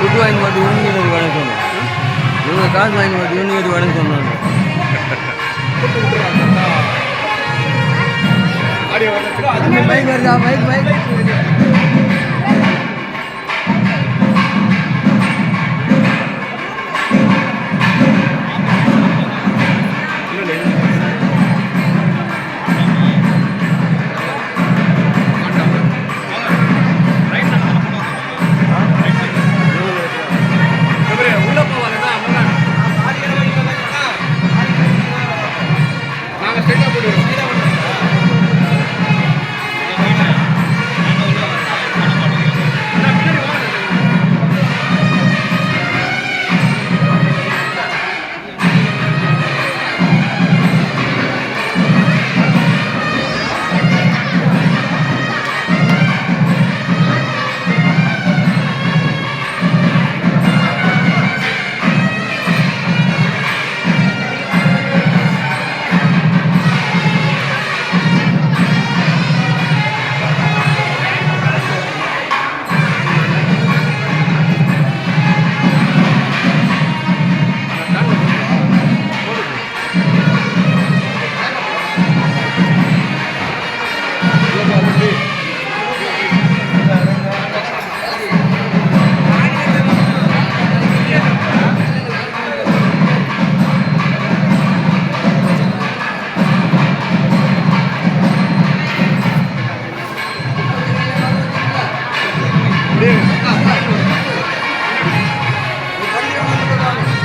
துட்டு வாங்கி பார்த்து யூனியனுக்கு வேணும் சொன்னோம். இவங்க காசு வாங்கி பார்த்து யூனியனுக்கு வேணும் சொன்னாங்க. பைக் இருக்கா? பைக்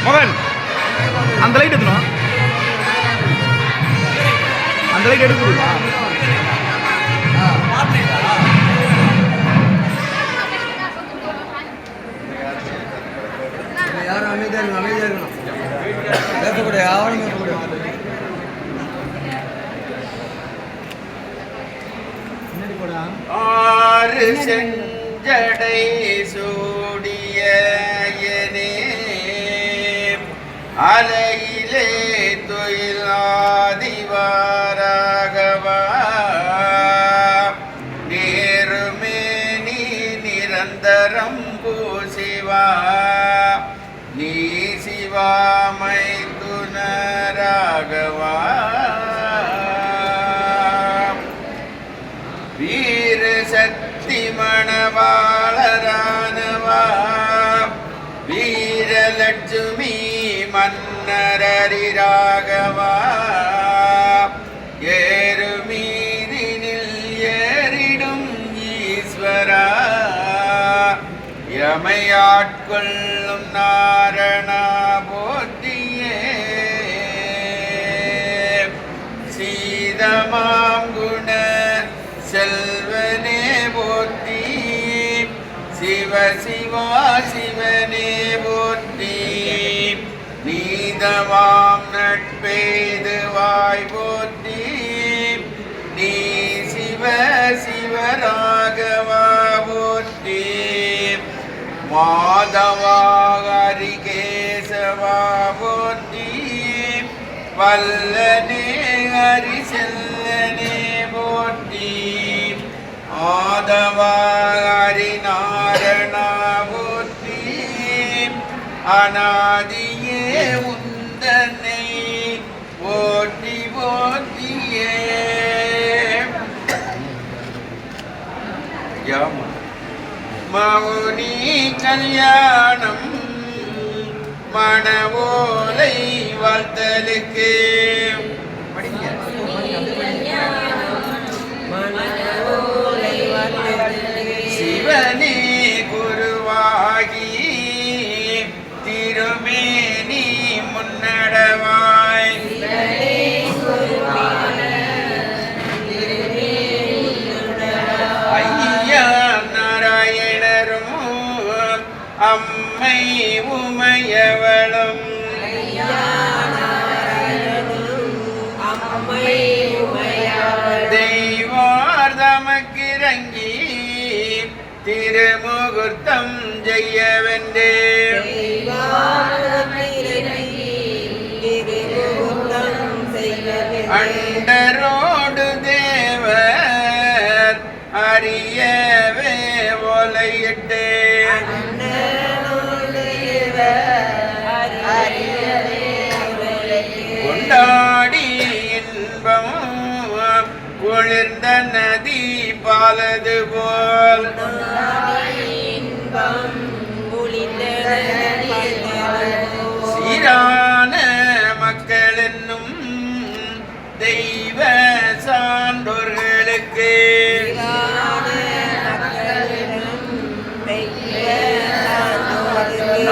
மகன் அந்த லைட் எடுத்துணும். அந்த லைட் எடுக்குறீங்களா? யாரும் அமைதியாக இருக்கணும். பேசக்கூடாது, யாரும் பேசக்கூடாது. ஆறு செஞ்சடை சூடிய அலையிலே தொழிலாதிவாராகவா நேருமே நீ நிரந்தரம் பூசிவா நீ சிவாமை துணராகவா வீர சக்தி மணவாளரானவா வீரலட்சுமி மன்னரரிராகவா ஏறுமீதினில் ஏறிடும் ஈஸ்வரா யமையாட்கொள்ளும் நாரணா போற்றியே சீதமாம் குண செல்வனே போற்றி சிவ சிவா சிவனே போற்றி நீதவாம் நட்பெய்துவாய் போற்றி நீ சிவ சிவராகவா போற்றி மாதவா ஹரிகேசவா போற்றி வல்லனே ஹரிசெல்லனே போற்றி ஆதவா ஹரிநாரணா போற்றி அநாதியே உந்தனை போற்றி போற்றியே மௌனி கல்யாணம் மணவோலை வாழ்த்தலுக்கு சிவனே குருவாகி திருமேனி முன்னடவாய் ஐயா நாராயணரும் அம்மை உமையவளும் தெய்வார் தமக்கிறங்கி திருமுகூர்த்தம் செய்யவென்றே அண்டரோடு தேவர் அறியவே ஒலையிட்டே கொண்டாடி இன்பம் குளிர்ந்த நதி பாலது போல் சீரான மக்கள் என்னும் தெய்வ சான்றோர்களுக்கு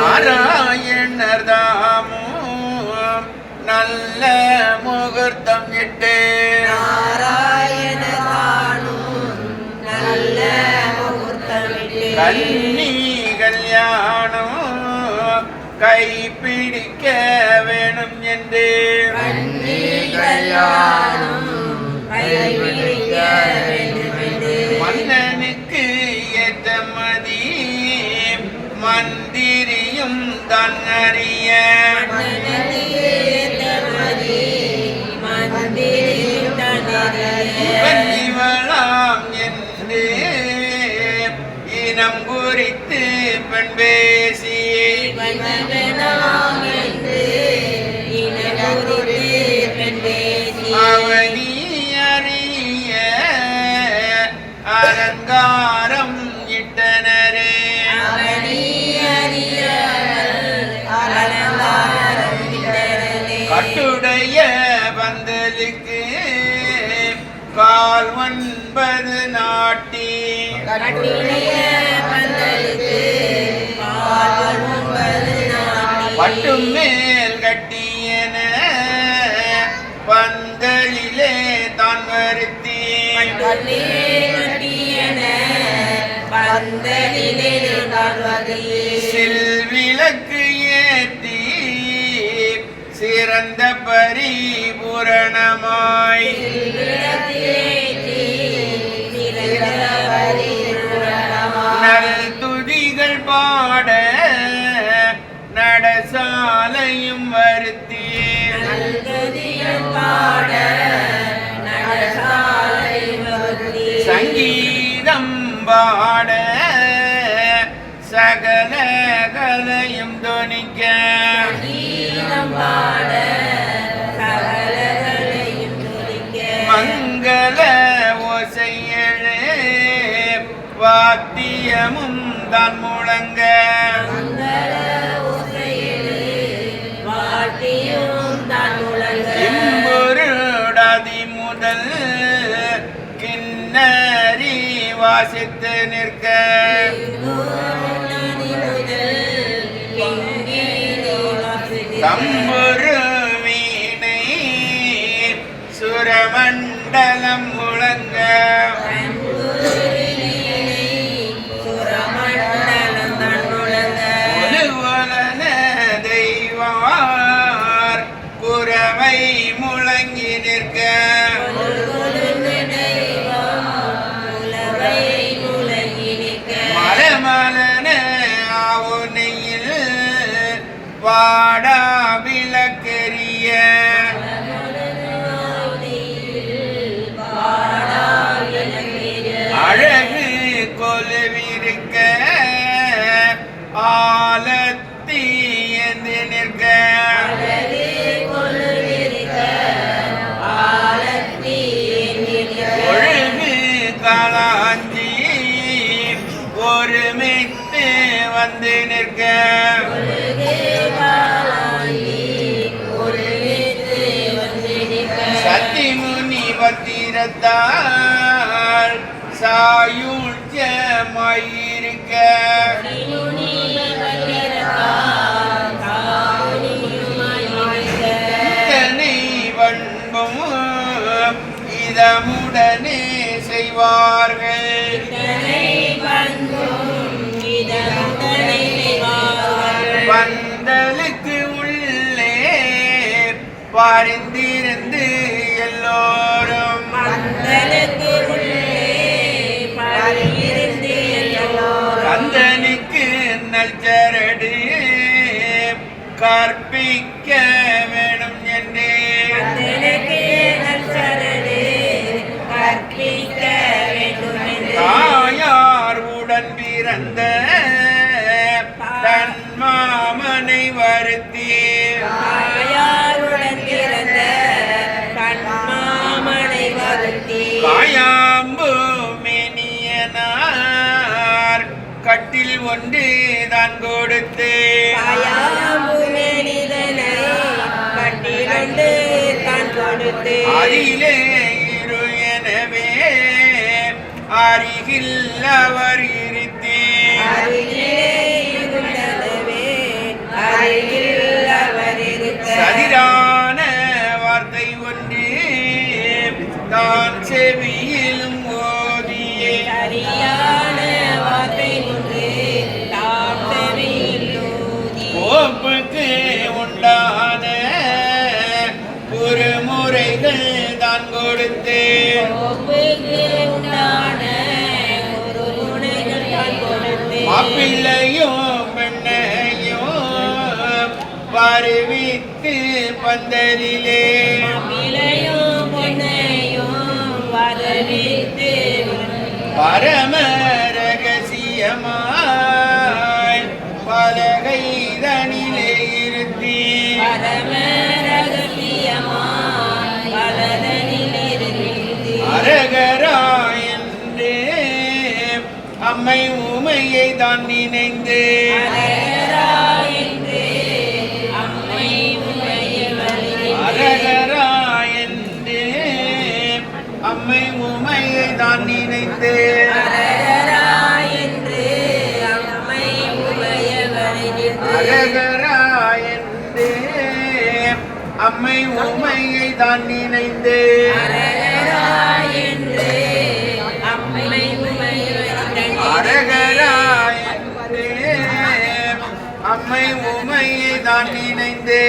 நாராயணர் தாமோ நல்ல முகூர்த்தம் இட்டு கன்னி கல்யாணம் கைப்பிடிக்க வேணும் என்று மன்னனுக்கு ஏற்ற மதி மந்திரியும் தான் அறிய இவளாம் என்று இனம் குறித்து பெண் பேசி அவனி அறிய அலங்காரம் இட்டனரே கட்டுடைய பந்தலுக்கு கால் 9 நாட்டி பட்டும் மேல் கட்டியன பந்தலிலே தான் வருத்தி சில்விளக்கு ஏற்றி சிறந்த பரிபூரணமாய் நல் துதிகள் பாட நடசாலையும் வருத்தி சங்கீதம் பாட சகல கலையும் துணிக்க மங்கள ஓசையழே வாத்தியமும் தான் முழங்க கிம்பொருடாதி முதல் கிண்ணறி வாசித்து நிற்க தம்புரு வீணை சுரமண்டலம் முழங்க ஒலுவலன தெய்வார் குரவை முழங்கி நிற்க மலமலன ஆவுனையில் வாடா விளக்கெரிய அழகு கொலுவிருக்க ஆலத்தி என்று நிற்க ஒழுகு காலாஞ்சி ஒருமித்து வந்து நிற்க சத்திமுனி பத்திரத்தால் சாயுஜ்யமாயிருக்க இத்தனை பண்பும் இதமுடனே செய்வார்கள் பரிந்திருந்து எல்லோரும் கந்தனுக்கு நல்சரடு கற்பிக்க வேணும் என்றே தாயார் உடன் பிறந்த தன் மாமனை வருத்தி காயாம்பு மேனியனார் கட்டில் ஒன்று தான் கொடுத்து அதிலே இரு எனவே அருகில் அவர் இருத்தி சதிரான வார்த்தை ஒன்று தான் செவியிலும் ஓதியே கோப்புக்கு உண்டான ஒரு முறைகள் தான் கொடுத்து மாப்பிள்ளையும் பெண்ணையும் வருவித்து பந்தலிலே பரம ரகசியமாய் பலகைதனிலே இருத்தி அரகரா என்று அம்மை உமையை தான் நினைந்து அரகரா என்று அம்மை உமையை தான் நினைந்து அரகரா என்று அம்மை உமையை தான் நினைந்து அரகரா என்று அம்மை உமையை தான் நினைந்து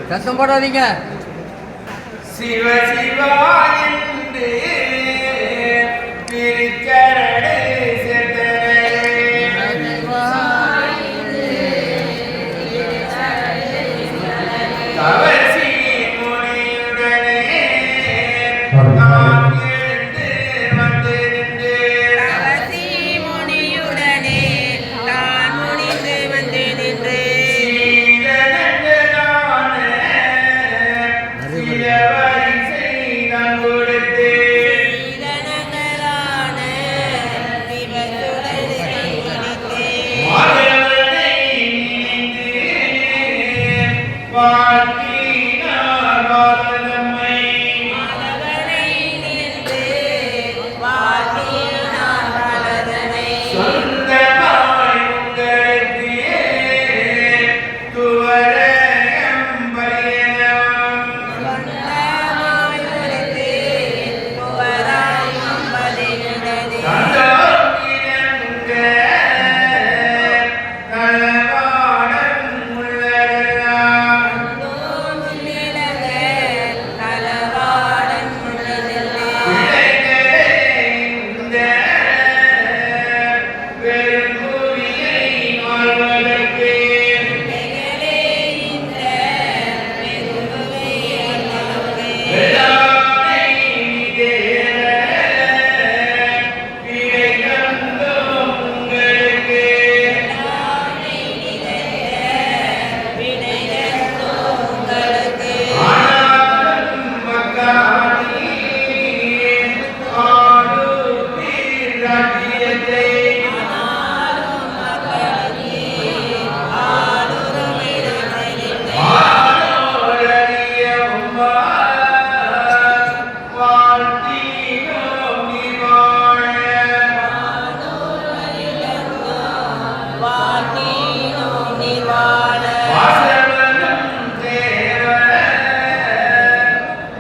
சத்தம் போடாதீங்க. சிவ சிவா என்று திருச்சரடு தவசி முனியுடனே நான் எழுந்து வந்திருந்து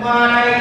மலை